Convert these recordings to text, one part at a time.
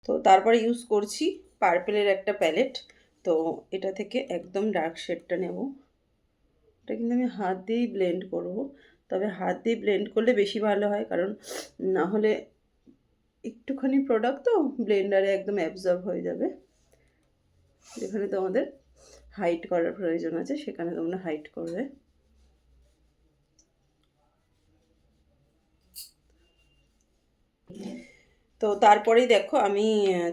তো তারপরে ইউজ করছি পার্পেলের একটা প্যালেট। তো এটা থেকে একদম ডার্ক শেডটা নেব। এটা কিন্তু আমি হাত দিয়েই ব্লেন্ড করব, তবে হাত দিয়ে ব্লেন্ড করলে বেশি ভালো হয়, কারণ না হলে একটুখানি প্রোডাক্ট তো ব্লেন্ডারে একদম অ্যাবজর্ব হয়ে যাবে। যেখানে তোমাদের হাইট করার প্রয়োজন আছে সেখানে তোমরা হাইট করবে। তো তারপরেই দেখো আমি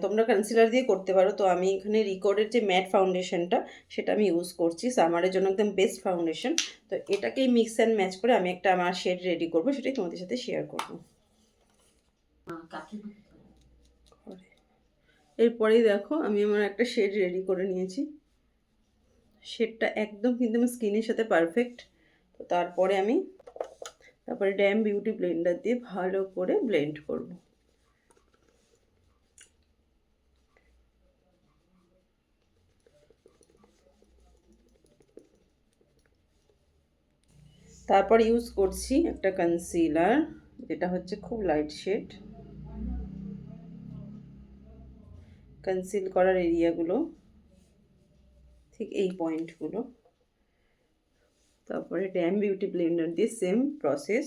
তোমরা কনসিলার দিয়ে করতে পারো। তো আমি এখানে রিকর্ডের যে ম্যাট ফাউন্ডেশনটা সেটা আমি ইউজ করছি, সামারের জন্য একদম বেস্ট ফাউন্ডেশন। তো এটাকেই মিক্স অ্যান্ড ম্যাচ করে আমি একটা আমার শেড রেডি করবো, সেটাই তোমাদের সাথে শেয়ার করবো। এরপরেই দেখো আমি আমার একটা শেড রেডি করে নিয়েছি। শেডটা একদম কিন্তু আমার স্কিনের সাথে পারফেক্ট। তো তারপরে ড্যাম বিউটি ব্লেন্ডার দিয়ে ভালো করে ব্লেন্ড করব। তারপর ইউজ করছি একটা কনসিলার, যেটা হচ্ছে খুব লাইট শেড। কনসিল করার এরিয়াগুলো ঠিক এই পয়েন্টগুলো। তারপরে ড্যাম বিউটি ব্লেন্ডার দিয়ে সেম প্রসেস